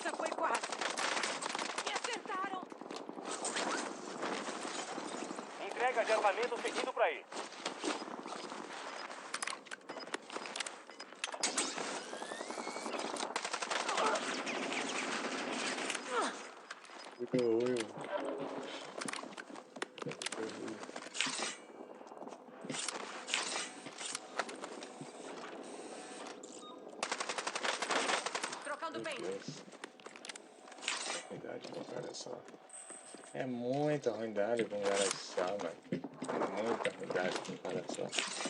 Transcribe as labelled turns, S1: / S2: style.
S1: Essa foi quase. Me acertaram.
S2: Entrega de armamento seguindo pra aí.
S1: Trocando
S3: Meu
S1: bem.
S3: Deus. Ruindade com o cara só. É muita ruindade com um cara só, mano. É muita ruindade com um cara só.